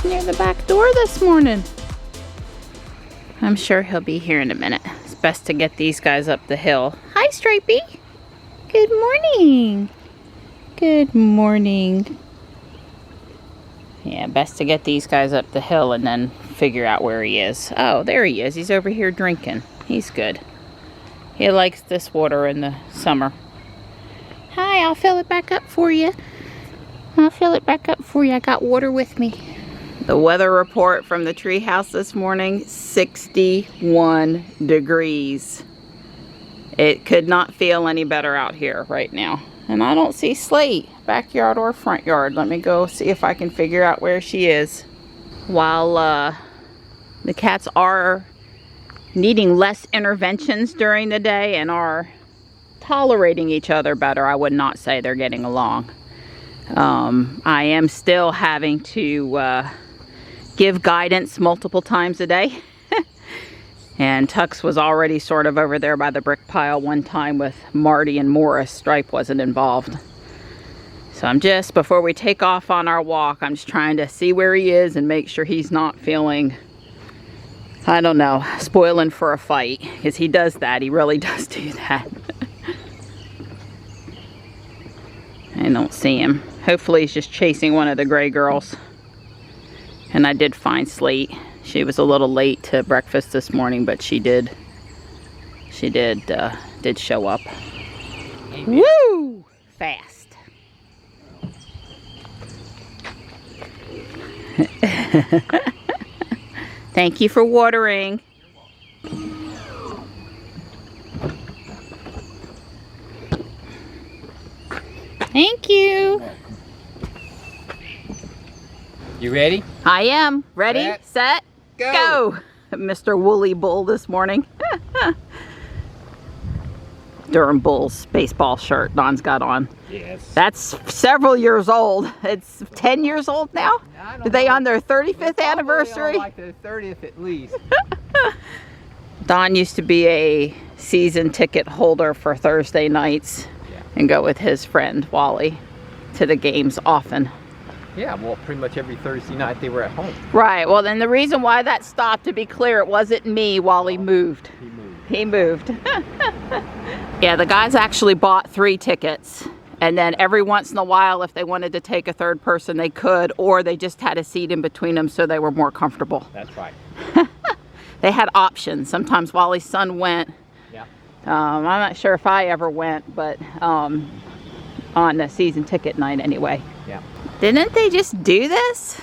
near the back door this morning. I'm sure he'll be here in a minute. It's best to get these guys up the hill. Hi, Stripey. Good morning. Good morning. Yeah, best to get these guys up the hill and then figure out where he is. Oh, there he is. He's over here drinking. He's good. He likes this water in the summer. Hi, I'll fill it back up for you. I'll fill it back up for you. I got water with me. The weather report from the treehouse this morning, 61 degrees. It could not feel any better out here right now. And I don't see Slate, backyard or front yard. Let me go see if I can figure out where she is. While the cats are needing less interventions during the day and are tolerating each other better, I would not say they're getting along. I am still having to give guidance multiple times a day. And Tux was already sort of over there by the brick pile one time with Marty and Morris. Stripe wasn't involved. So I'm just, before we take off on our walk, I'm just trying to see where he is and make sure he's not feeling, I don't know, spoiling for a fight. Because he does that. He really does do that. I don't see him. Hopefully he's just chasing one of the gray girls. And I did find Slate. She was a little late to breakfast this morning, but she did show up. Amen. Woo! Fast. Thank you for watering. Thank you. You ready? I am. Ready, set, go. Mr. Woolly Bull this morning. Durham Bulls baseball shirt Don's got on. Yes. That's several years old. It's 10 years old now? Are they on their 35th anniversary? On like their 30th at least. Don used to be a season ticket holder for Thursday nights and go with his friend Wally to the games often. Yeah, well, pretty much every Thursday night they were at home. Right. Well, then the reason why that stopped, to be clear, it wasn't me. Wally moved. He moved. Yeah, the guys actually bought 3 tickets. And then every once in a while, if they wanted to take a third person, they could. Or they just had a seat in between them so they were more comfortable. That's right. They had options. Sometimes Wally's son went. Yeah. I'm not sure if I ever went, but on the season ticket night anyway. Yeah. Didn't they just do this?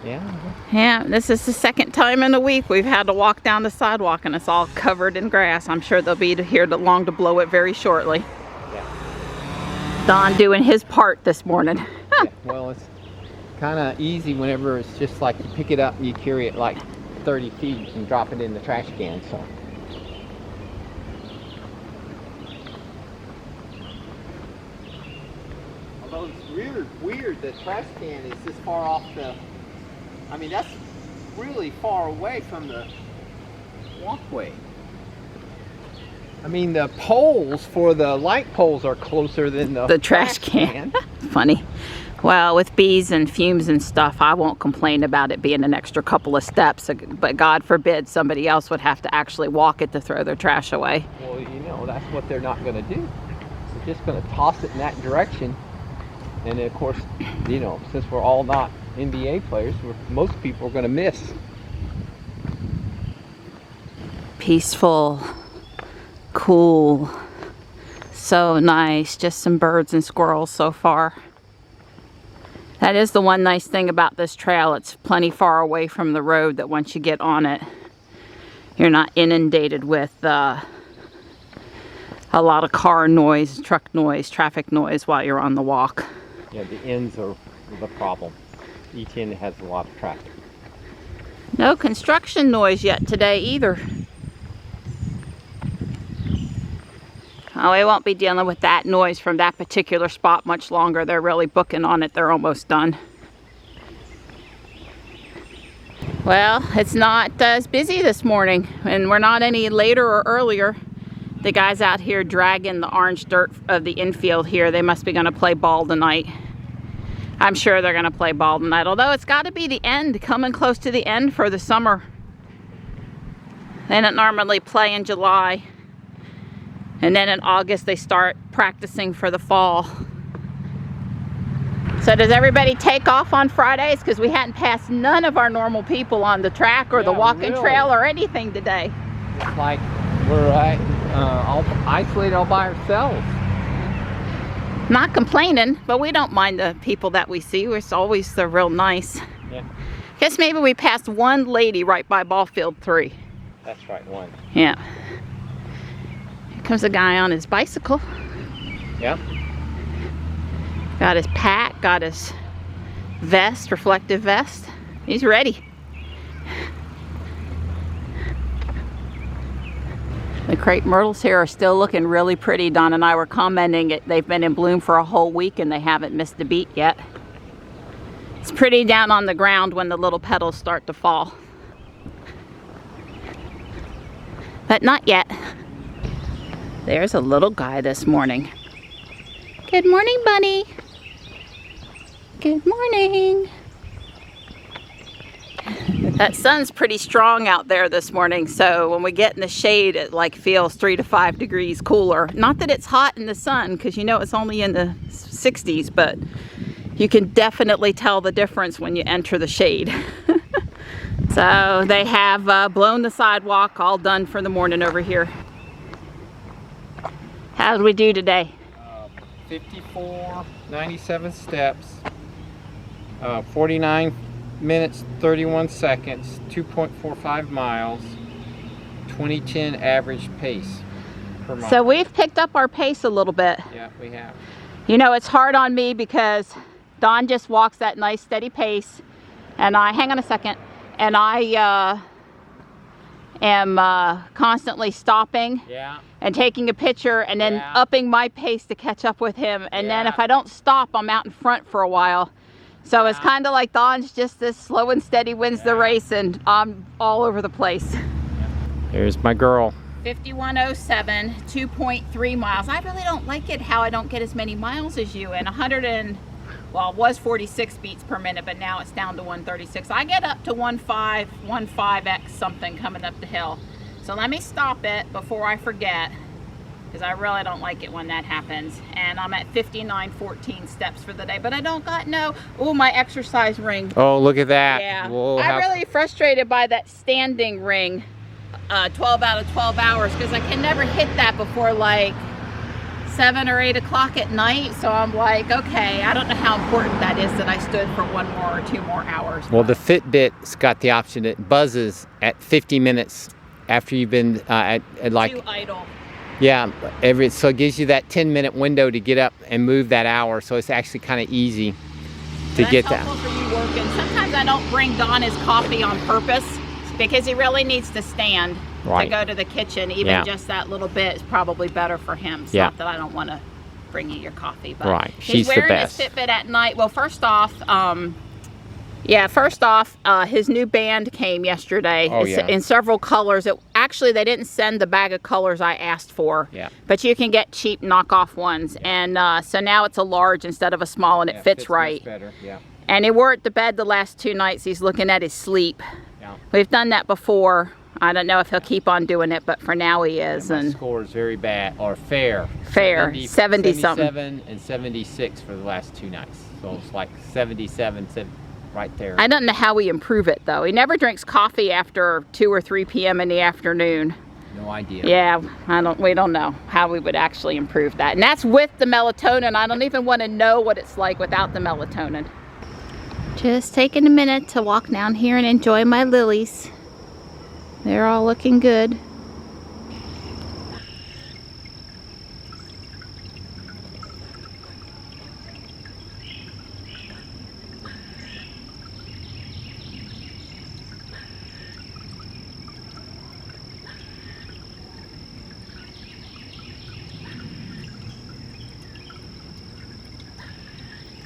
Yeah. Yeah, this is the second time in a week we've had to walk down the sidewalk and it's all covered in grass. I'm sure they'll be here long to blow it very shortly. Yeah. Don doing his part this morning. Yeah, well, it's kind of easy whenever it's just like you pick it up and you carry it like 30 feet and drop it in the trash can, so. Although it's weird the trash can is this far off the, I mean, that's really far away from the walkway. I mean, the poles for the light poles are closer than the trash can. Funny. Well, with bees and fumes and stuff, I won't complain about it being an extra couple of steps, but God forbid somebody else would have to actually walk it to throw their trash away. Well, you know, that's what they're not going to do. They're just going to toss it in that direction. And of course, you know, since we're all not NBA players, most people are going to miss. Peaceful, cool, so nice. Just some birds and squirrels so far. That is the one nice thing about this trail. It's plenty far away from the road that once you get on it, you're not inundated with a lot of car noise, truck noise, traffic noise while you're on the walk. Yeah, the ends are the problem. Each end has a lot of traffic. No construction noise yet today either. Oh, we won't be dealing with that noise from that particular spot much longer. They're really booking on it. They're almost done. Well, it's not as busy this morning, and we're not any later or earlier. The guys out here dragging the orange dirt of the infield here, they must be going to play ball tonight. I'm sure they're going to play ball tonight, although it's got to be the end, coming close to the end for the summer. They don't normally play in July. And then in August they start practicing for the fall. So does everybody take off on Fridays? Because we hadn't passed none of our normal people on the track or the walking trail or anything today. It's like we're all isolated all by ourselves. Not complaining, but we don't mind the people that we see. It's always real nice. Yeah. Guess maybe we passed one lady right by ball field 3. That's right, one. Yeah. Here comes a guy on his bicycle. Yep. Got his pack, got his vest, reflective vest. He's ready. The crepe myrtles here are still looking really pretty. Don and I were commenting it. They've been in bloom for a whole week and they haven't missed a beat yet. It's pretty down on the ground when the little petals start to fall. But not yet. There's a little guy this morning. Good morning, bunny. Good morning. That sun's pretty strong out there this morning, so when we get in the shade, it like feels 3 to 5 degrees cooler. Not that it's hot in the sun, because you know it's only in the 60s, but you can definitely tell the difference when you enter the shade. So they have blown the sidewalk, all done for the morning over here. How did we do today? 54, 97 steps, 49 minutes, 31 seconds, 2.45 miles, 2010 average pace per mile. So we've picked up our pace a little bit. Yeah, we have. You know, it's hard on me because Don just walks that nice steady pace, and hang on a second, and I am constantly stopping and taking a picture and then upping my pace to catch up with him. And then if I don't stop, I'm out in front for a while. So it's kind of like Don's just this slow and steady wins the race, and I'm all over the place. Here's my girl. 5107, 2.3 miles. I really don't like it how I don't get as many miles as you. And well, it was 46 beats per minute, but now it's down to 136. I get up to 15x something coming up the hill. So let me stop it before I forget, because I really don't like it when that happens. And I'm at 5914 steps for the day, but I don't got my exercise ring. Oh, look at that. Yeah. Whoa, I'm really frustrated by that standing ring, 12 out of 12 hours, because I can never hit that before like 7 or 8 o'clock at night. So I'm like, okay, I don't know how important that is that I stood for 1 more or 2 more hours. Well, the Fitbit's got the option. It buzzes at 50 minutes after you've been at like... Too idle. Yeah, so it gives you that 10-minute window to get up and move that hour. So it's actually kind of easy to get that. That's helpful for you working. Sometimes I don't bring Don his coffee on purpose because he really needs to stand to go to the kitchen. Even just that little bit is probably better for him. It's not that I don't want to bring you your coffee, but she's the best. He's wearing his Fitbit at night. Well, first off, his new band came yesterday. It's in several colors. Actually, they didn't send the bag of colors I asked for, but you can get cheap knockoff ones. And so now it's a large instead of a small, and it fits right. Much better. And he wore it to bed the last 2 nights. He's looking at his sleep. We've done that before. I don't know if he'll keep on doing it, but for now he is. My score is very bad, or fair. 70 something. 77 and 76 for the last 2 nights. So it's like 77 right there. I don't know how we improve it though. He never drinks coffee after 2 or 3 p.m. in the afternoon. No idea. Yeah, we don't know how we would actually improve that. And that's with the melatonin. I don't even want to know what it's like without the melatonin. Just taking a minute to walk down here and enjoy my lilies. They're all looking good.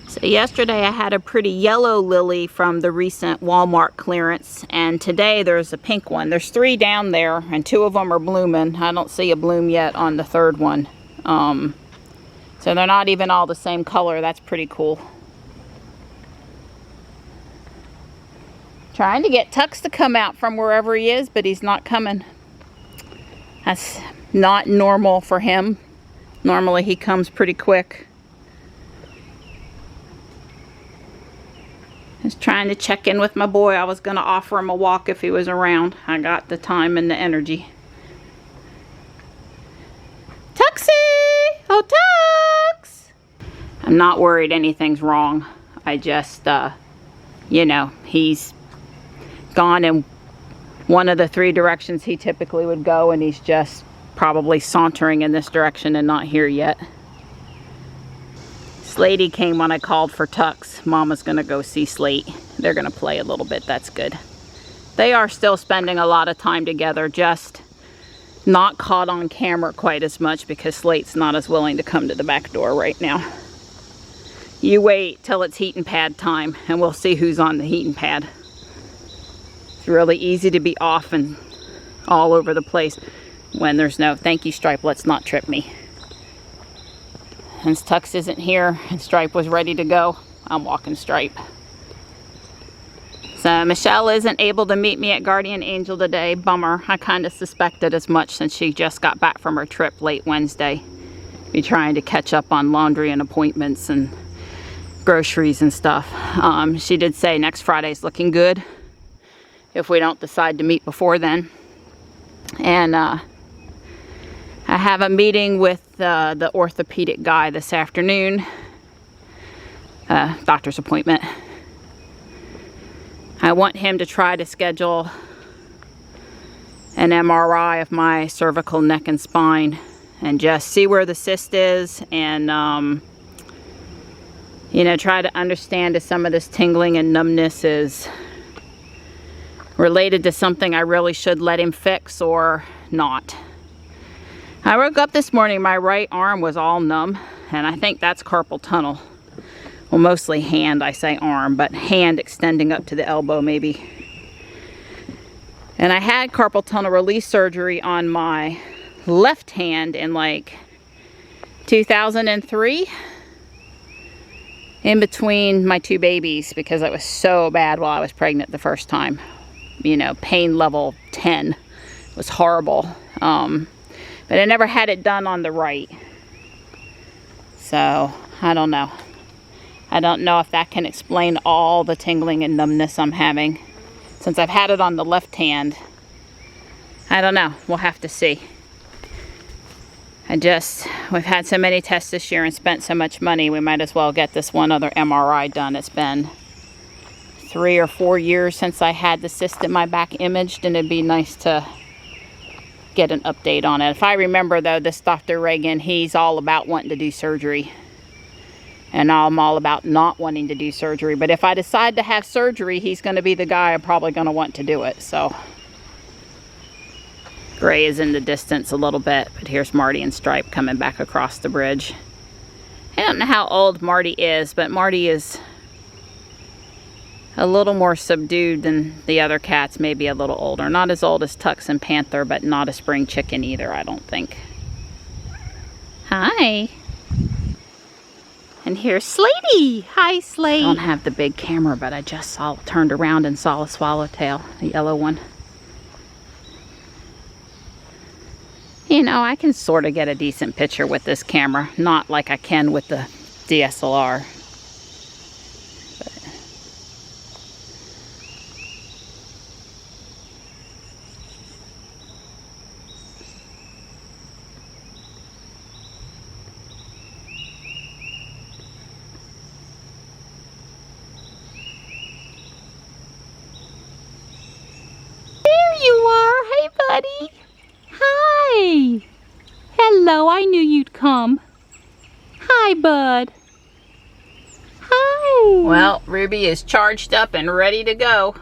So yesterday I had a pretty yellow lily from the recent Walmart clearance, and today there's a pink one. There's 3 down there, and 2 of them are blooming. I don't see a bloom yet on the 3rd one. So they're not even all the same color. That's pretty cool. Trying to get Tux to come out from wherever he is, but he's not coming. That's not normal for him. Normally he comes pretty quick. Just trying to check in with my boy. I was going to offer him a walk if he was around. I got the time and the energy. Tuxie! Oh, Tux! I'm not worried anything's wrong. I just, you know, he's gone in one of the 3 directions he typically would go, and he's just probably sauntering in this direction and not here yet. Slatey came when I called for Tux. Mama's gonna go see Slate. They're gonna play a little bit. That's good. They are still spending a lot of time together, just not caught on camera quite as much because Slate's not as willing to come to the back door right now. You wait till it's heating pad time and we'll see who's on the heating pad. It's really easy to be off and all over the place when there's no, thank you Stripe, let's not trip me. Since Tux isn't here and Stripe was ready to go, I'm walking Stripe. So Michelle isn't able to meet me at Guardian Angel today. Bummer. I kind of suspected as much since she just got back from her trip late Wednesday. Be trying to catch up on laundry and appointments and groceries and stuff. She did say next Friday's looking good if we don't decide to meet before then. And I have a meeting with the orthopedic guy this afternoon. Doctor's appointment. I want him to try to schedule an MRI of my cervical neck and spine and just see where the cyst is and you know, try to understand if some of this tingling and numbness is related to something I really should let him fix or not. I woke up this morning, my right arm was all numb, and I think that's carpal tunnel. Well, mostly hand, I say arm, but hand extending up to the elbow maybe. And I had carpal tunnel release surgery on my left hand in like 2003, in between my 2 babies, because it was so bad while I was pregnant the first time. You know, pain level 10. It was horrible. But I never had it done on the right. So, I don't know. I don't know if that can explain all the tingling and numbness I'm having. Since I've had it on the left hand, I don't know. We'll have to see. We've had so many tests this year and spent so much money, we might as well get this one other MRI done. It's been 3 or 4 years since I had the cyst in my back imaged, and it'd be nice to get an update on it. If I remember though, this Dr. Reagan, he's all about wanting to do surgery. And I'm all about not wanting to do surgery. But if I decide to have surgery, he's going to be the guy I'm probably going to want to do it. So, Gray is in the distance a little bit. But here's Marty and Stripe coming back across the bridge. I don't know how old Marty is, but Marty is a little more subdued than the other cats, maybe a little older. Not as old as Tux and Panther, but not a spring chicken either, I don't think. Hi. And here's Slatey. Hi, Slate. I don't have the big camera, but I just turned around and saw a swallowtail, a yellow one. You know, I can sort of get a decent picture with this camera. Not like I can with the DSLR. Buddy. Hi. Hello, I knew you'd come. Hi, bud. Hi. Well, Ruby is charged up and ready to go.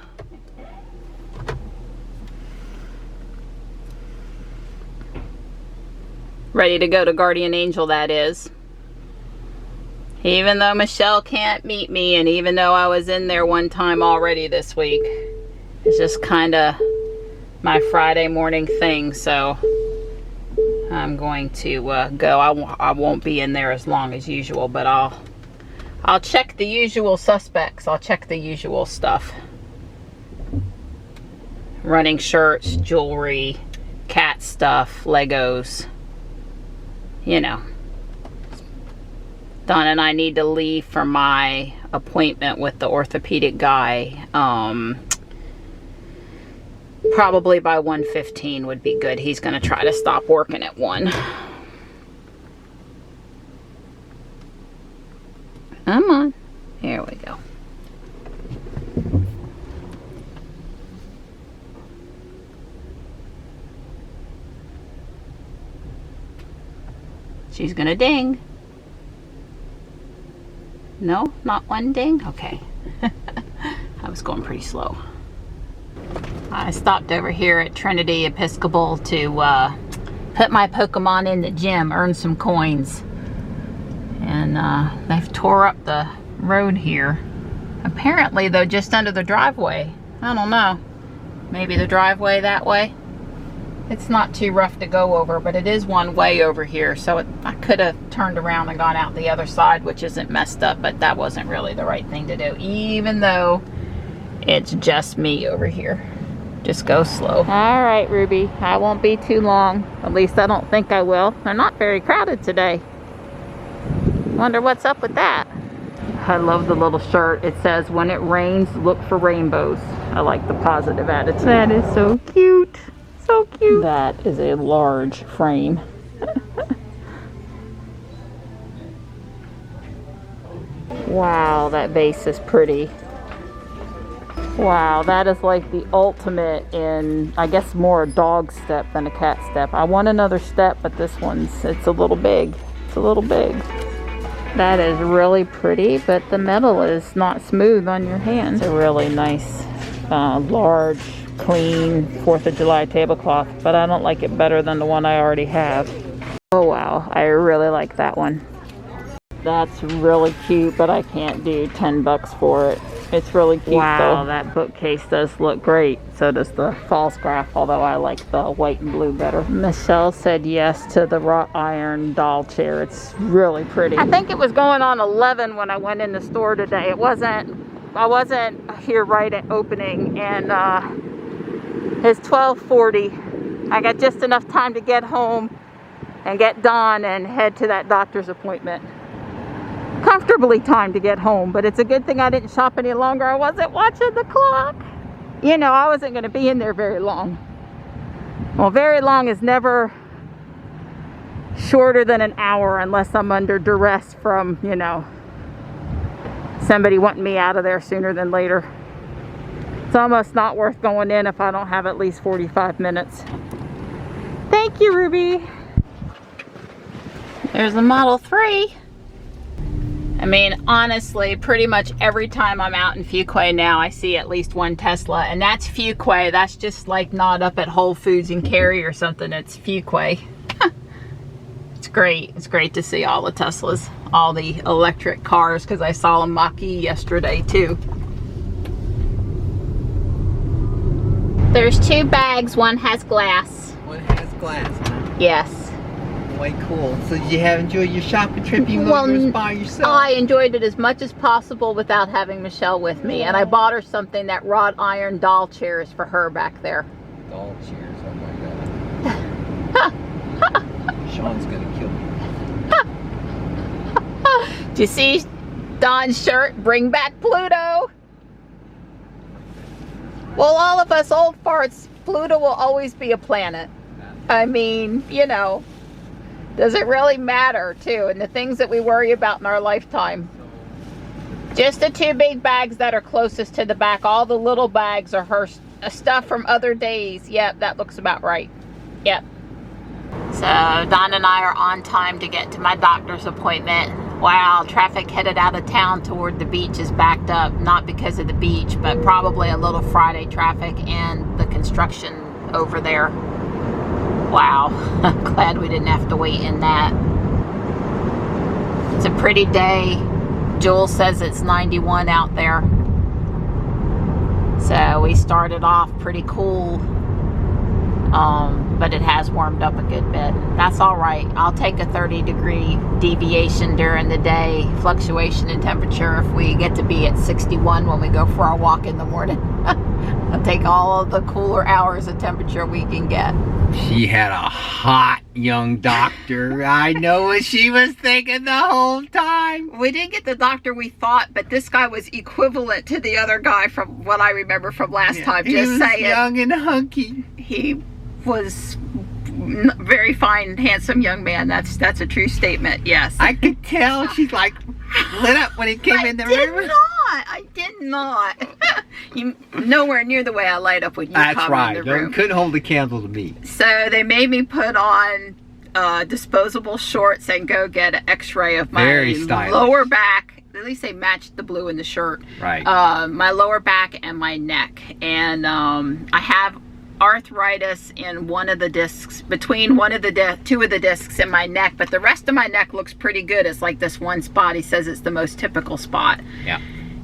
Ready to go to Guardian Angel, that is. Even though Michelle can't meet me, and even though I was in there one time already this week, it's just kind of my Friday morning thing, so I'm going to go. I won't be in there as long as usual, but I'll check the usual suspects. I'll check the usual stuff. running shirts, jewelry, cat stuff, Legos, you know. Don and I need to leave for my appointment with the orthopedic guy. Probably by 1:15 would be good. He's going to try to stop working at 1. Come on. Here we go. She's going to ding. No, not one ding? Okay. I was going pretty slow. I stopped over here at Trinity Episcopal to put my Pokemon in the gym, earn some coins. And they've tore up the road here. Apparently, though, just under the driveway. I don't know. Maybe the driveway that way. It's not too rough to go over, but it is one way over here. So I could have turned around and gone out the other side, which isn't messed up, but that wasn't really the right thing to do, even though it's just me over here. Just go slow. All right, Ruby. I won't be too long. At least I don't think I will. They're not very crowded today. Wonder what's up with that. I love the little shirt. It says, when it rains, look for rainbows. I like the positive attitude. That is so cute. So cute. That is a large frame. Wow, that vase is pretty. Wow, that is like the ultimate in, I guess, more a dog step than a cat step. I want another step, but this it's a little big. It's a little big. That is really pretty, but the metal is not smooth on your hand. It's a really nice, large, clean 4th of July tablecloth, but I don't like it better than the one I already have. Oh wow, I really like that one. That's really cute, but I can't do 10 bucks for it. It's really cute. Wow, though. That bookcase does look great. So does the false graph, although I like the white and blue better. Michelle said yes to the wrought iron doll chair. It's really pretty. I think it was going on 11 when I went in the store today. I wasn't here right at opening, and it's 12:40. I got just enough time to get home and get Dawn and head to that doctor's appointment. Comfortably timed to get home, but it's a good thing I didn't shop any longer. I wasn't watching the clock. You know, I wasn't going to be in there very long. Well, very long is never shorter than an hour unless I'm under duress from, you know, somebody wanting me out of there sooner than later. It's almost not worth going in if I don't have at least 45 minutes. Thank you, Ruby. There's a Model 3. I mean, honestly, pretty much every time I'm out in Fuquay now, I see at least one Tesla, and that's Fuquay. That's just like not up at Whole Foods and Cary or something. It's Fuquay. It's great. It's great to see all the Teslas, all the electric cars, because I saw a Mach-E yesterday too. There's 2 bags. One has glass. One has glass, huh? Yes. Quite cool. So did you have enjoyed your shopping trip even though you was by yourself? I enjoyed it as much as possible without having Michelle with me. And I bought her something, that wrought iron doll chairs for her back there. Doll chairs, oh my god. Sean's gonna kill me. Do you see Don's shirt? Bring back Pluto. Well, all of us old farts, Pluto will always be a planet. I mean, you know. Does it really matter, too? And the things that we worry about in our lifetime. Just the 2 big bags that are closest to the back. All the little bags are her stuff from other days. Yep, that looks about right. Yep. So, Don and I are on time to get to my doctor's appointment. Wow, traffic headed out of town toward the beach is backed up. Not because of the beach, but probably a little Friday traffic and the construction over there. Wow, glad we didn't have to wait in that. It's a pretty day. Jules says it's 91 out there. So we started off pretty cool. but it has warmed up a good bit. That's all right. I'll take a 30-degree deviation during the day, fluctuation in temperature if we get to be at 61 when we go for our walk in the morning. I'll take all of the cooler hours of temperature we can get. She had a hot young doctor. I know what she was thinking the whole time. We didn't get the doctor we thought, but this guy was equivalent to the other guy from what I remember from last time. Just he was saying. Young and hunky. He was very fine, handsome young man. That's a true statement. Yes. I could tell she's like lit up when he came in the room. I did not. You nowhere near the way I light up when you come in the room. Couldn't hold the candle to me. So they made me put on disposable shorts and go get an X-ray of my lower back. At least they matched the blue in the shirt. Right. My lower back and my neck, and I have arthritis in one of the discs, between two of the discs in my neck, but the rest of my neck looks pretty good. It's like this one spot. He says it's the most typical spot. Yeah.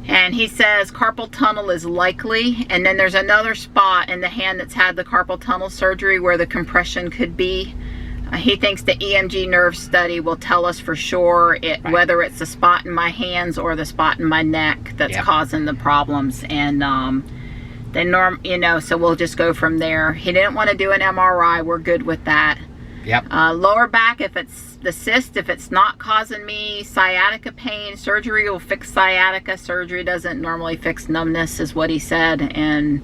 And he says carpal tunnel is likely, and then there's another spot in the hand that's had the carpal tunnel surgery where the compression could be. He thinks the EMG nerve study will tell us for sure whether it's the spot in my hands or the spot in my neck that's causing the problems. And so we'll just go from there. He didn't want to do an MRI. We're good with that. Yep. Lower back, if it's the cyst, if it's not causing me sciatica pain, surgery will fix sciatica. Surgery doesn't normally fix numbness, is what he said. And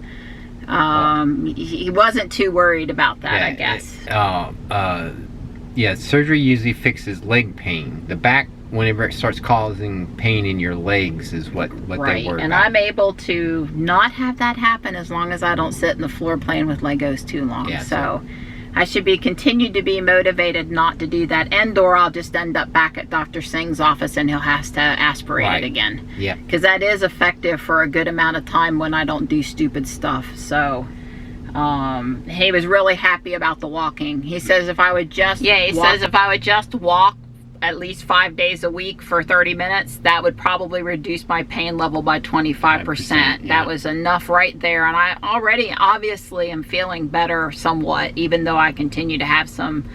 he wasn't too worried about that, I guess. Yeah, surgery usually fixes leg pain. The back, whenever it starts causing pain in your legs, is what they worry about. And I'm able to not have that happen as long as I don't sit in the floor playing with Legos too long. Yeah, so I should continue to be motivated not to do that, and/or I'll just end up back at Dr. Singh's office and he'll have to aspirate it again. Yeah. Because that is effective for a good amount of time when I don't do stupid stuff. So he was really happy about the walking. He says if I would just walk at least 5 days a week for 30 minutes, that would probably reduce my pain level by 25%. Yeah. That was enough right there. And I already obviously am feeling better somewhat, even though I continue to have some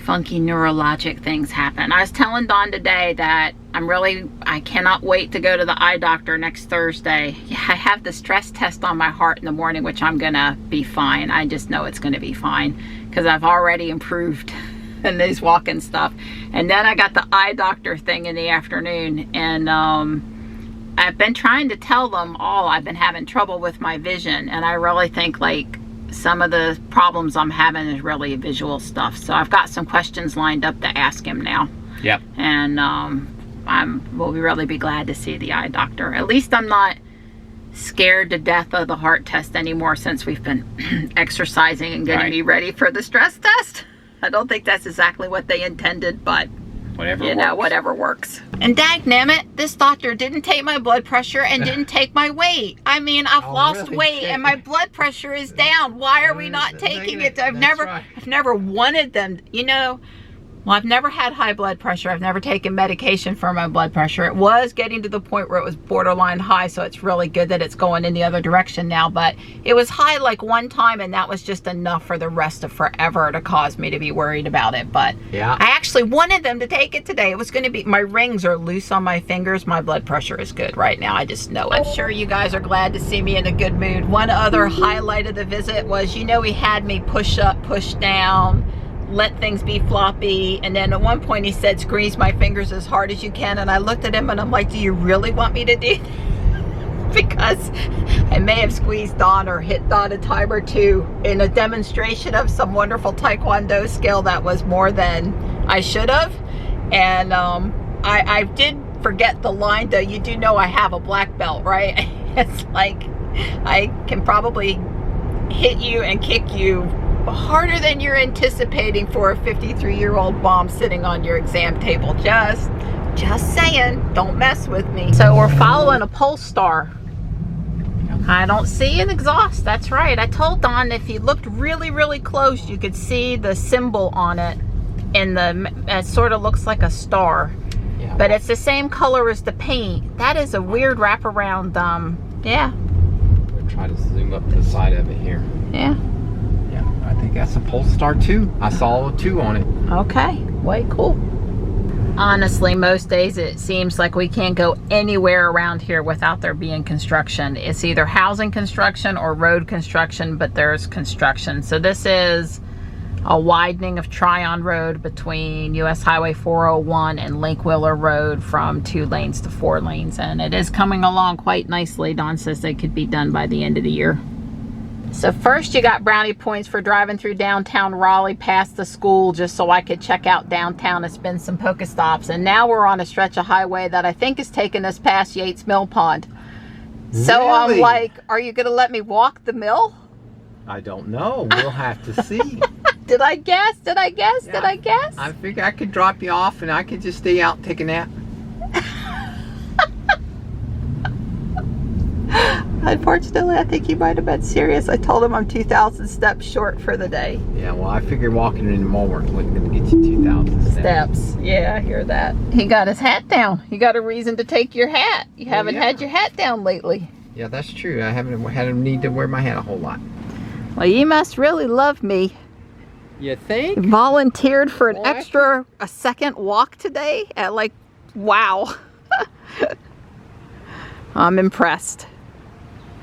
funky neurologic things happen. I was telling Dawn today that I cannot wait to go to the eye doctor next Thursday. I have the stress test on my heart in the morning, which I'm gonna be fine. I just know it's gonna be fine because I've already improved and these walking stuff. And then I got the eye doctor thing in the afternoon, and I've been trying to tell them all I've been having trouble with my vision, and I really think like some of the problems I'm having is really visual stuff. So I've got some questions lined up to ask him now. Yep. And we'll really be glad to see the eye doctor. At least I'm not scared to death of the heart test anymore since we've been exercising and getting me ready for the stress test. I don't think that's exactly what they intended, but whatever works. And dagnammit, this doctor didn't take my blood pressure and didn't take my weight. I mean, I've lost weight and my blood pressure is down. Why are we not taking it? I've never wanted them, well, I've never had high blood pressure. I've never taken medication for my blood pressure. It was getting to the point where it was borderline high, so it's really good that it's going in the other direction now. But it was high like one time, and that was just enough for the rest of forever to cause me to be worried about it. But I actually wanted them to take it today. It was going to be, my rings are loose on my fingers. My blood pressure is good right now. I just know it. I'm sure you guys are glad to see me in a good mood. One other highlight of the visit was, he had me push up, push down, let things be floppy, and then at one point he said squeeze my fingers as hard as you can, and I looked at him and I'm like, do you really want me to do that? Because I may have squeezed Dawn or hit Dawn a time or two in a demonstration of some wonderful Taekwondo skill that was more than I should have. And I did forget the line though. You do know I have a black belt, right? It's like I can probably hit you and kick you harder than you're anticipating for a 53-year-old mom sitting on your exam table. Just saying, don't mess with me. So we're following a pole star. I don't see an exhaust. That's right. I told Dawn if you looked really, really close, you could see the symbol on it. It sort of looks like a star. Yeah. But it's the same color as the paint. That is a weird wraparound. Yeah. We're trying to zoom up to the side of it here. Yeah. Yeah. I think that's a Polestar 2. I saw a 2 on it. Okay, way cool. Honestly, most days it seems like we can't go anywhere around here without there being construction. It's either housing construction or road construction, but there's construction. So this is a widening of Tryon Road between US Highway 401 and Lake Wheeler Road from 2 lanes to 4 lanes. And it is coming along quite nicely. Dawn says they could be done by the end of the year. So first you got brownie points for driving through downtown Raleigh past the school just so I could check out downtown and spend some Pokestops. And now we're on a stretch of highway that I think is taking us past Yates Mill Pond. So Really? I'm like, are you going to let me walk the mill? I don't know. We'll have to see. Did I guess? Did I guess? Yeah. Did I guess? I figure I could drop you off and I could just stay out and take a nap. Unfortunately, I think he might have been serious. I told him I'm 2,000 steps short for the day. Yeah, well, I figured walking in Walmart wasn't going to get you 2,000 steps. Yeah, I hear that. He got his hat down. You got a reason to take your hat. You haven't had your hat down lately. Yeah, that's true. I haven't had a need to wear my hat a whole lot. Well, you must really love me. You think? Volunteered for a second walk today at like, wow. I'm impressed.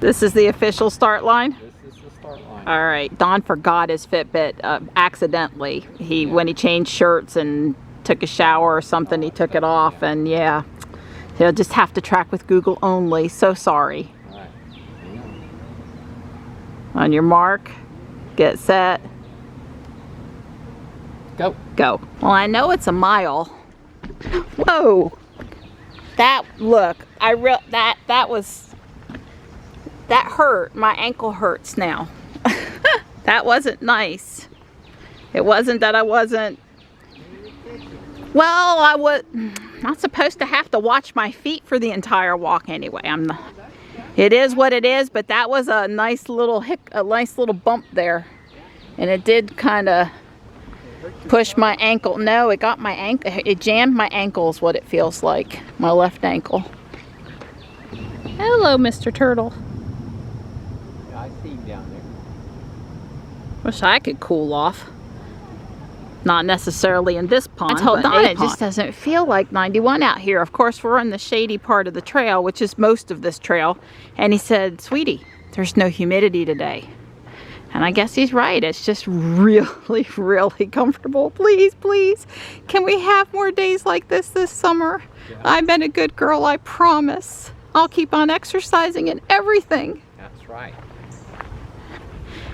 This is the official start line? This is the start line. All right, Don forgot his Fitbit accidentally. When he changed shirts and took a shower or something, he took it off, and yeah, he'll just have to track with Google only. So sorry. All right. On your mark, get set, Go. go. Well, I know it's a mile. Whoa! That that hurt. My ankle hurts now. That wasn't nice. It wasn't that I wasn't. Well, I was not supposed to have to watch my feet for the entire walk anyway. It is what it is, but that was a nice little bump there, and it did kind of push my ankle. No, it got my ankle. It jammed my ankle is what it feels like. My left ankle. Hello, Mr. Turtle. Yeah, I see him down there. Wish I could cool off. Not necessarily in this pond. I told Don it just doesn't feel like 91 out here. Of course, we're in the shady part of the trail, which is most of this trail. And he said, sweetie, there's no humidity today. And I guess he's right. It's just really, really comfortable. Please, please, can we have more days like this summer? Yeah. I've been a good girl, I promise. I'll keep on exercising and everything. That's right.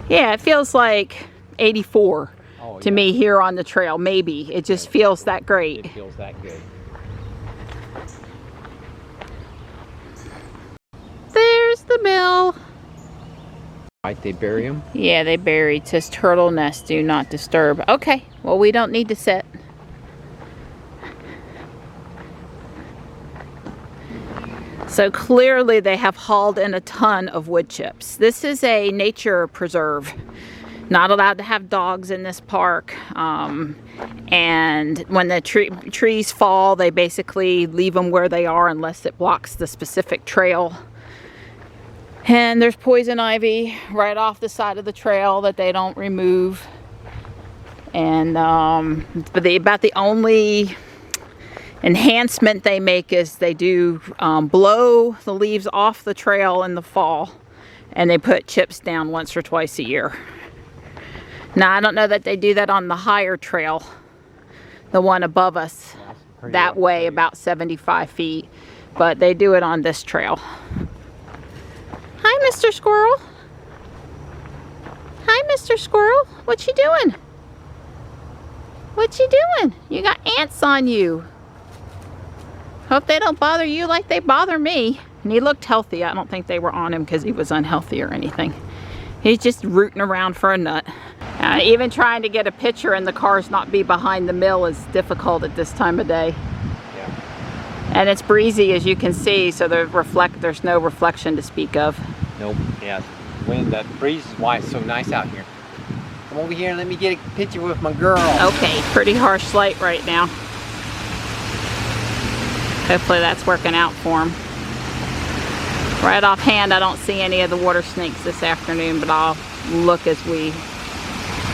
Yeah, it feels like 84 to me here on the trail. Maybe. It just feels that great. It feels that good. There's the mill. Right, they bury them? Yeah, they buried. It says turtle nest, do not disturb. Okay, well, we don't need to sit. So clearly they have hauled in a ton of wood chips. This is a nature preserve. Not allowed to have dogs in this park. And when the trees fall, they basically leave them where they are unless it blocks the specific trail. And there's poison ivy right off the side of the trail that they don't remove. And about the only enhancement they make is they do blow the leaves off the trail in the fall, and they put chips down once or twice a year. Now, I don't know that they do that on the higher trail, the one above us, that way about 75 feet, but they do it on this trail. Hi, Mr. Squirrel. Hi, Mr. Squirrel. What you doing? What you doing? You got ants on you. Hope they don't bother you like they bother me. And he looked healthy. I don't think they were on him because he was unhealthy or anything. He's just rooting around for a nut. Even trying to get a picture and the cars not be behind the mill is difficult at this time of day. Yeah. And it's breezy, as you can see, so there's no reflection to speak of. Nope. Yeah. Wind, that breeze is why it's so nice out here. Come over here and let me get a picture with my girl. Okay, pretty harsh light right now. Hopefully that's working out for him. Right offhand, I don't see any of the water snakes this afternoon, but I'll look as we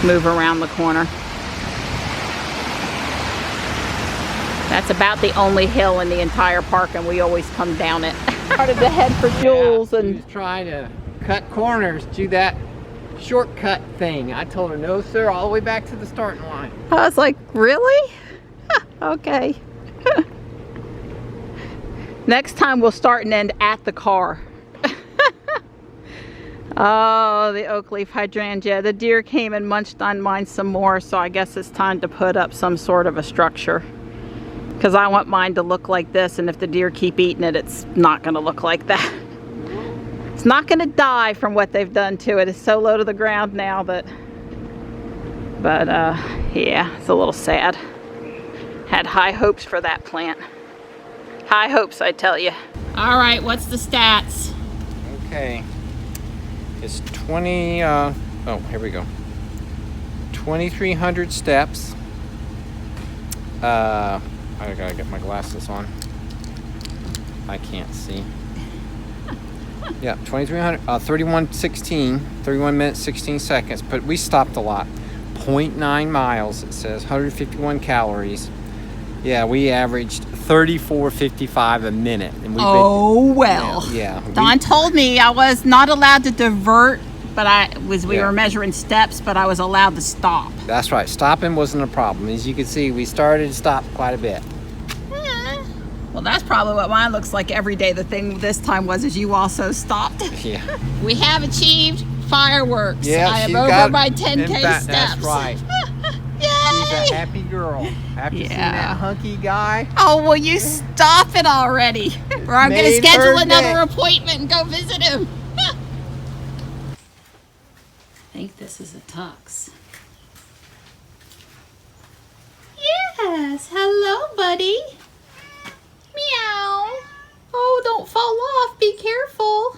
move around the corner. That's about the only hill in the entire park, and we always come down it. Started to head for Jules, and she was trying to cut corners, do that shortcut thing. I told her, no sir, all the way back to the starting line. I was like, really? Okay. Next time we'll start and end at the car. Oh, the oak leaf hydrangea. The deer came and munched on mine some more, so I guess it's time to put up some sort of a structure. Because I want mine to look like this, and if the deer keep eating it, it's not going to look like that. It's not going to die from what they've done to it. It's so low to the ground now that... But, yeah, it's a little sad. Had high hopes for that plant. High hopes, I tell you. All right, what's the stats? Okay. It's 20, oh, here we go. 2,300 steps. I gotta get my glasses on. I can't see. Yeah, 2,300, 31 minutes, 16 seconds, but we stopped a lot. 0.9 miles, it says, 151 calories. Yeah, we averaged 34.55 a minute. And well. Yeah. Don told me I was not allowed to divert, but we were measuring steps, but I was allowed to stop. That's right. Stopping wasn't a problem. As you can see, we started and stopped quite a bit. Well, that's probably what mine looks like every day. The thing this time is you also stopped. Yeah. We have achieved fireworks. Yeah, I am over my 10K steps. That's right. Yay! She's a happy girl. After seeing that hunky guy. Oh, will you stop it already? Or I'm going to schedule another appointment and go visit him. I think this is a tux. Yes. Hello, buddy. Meow. Oh, don't fall off. Be careful.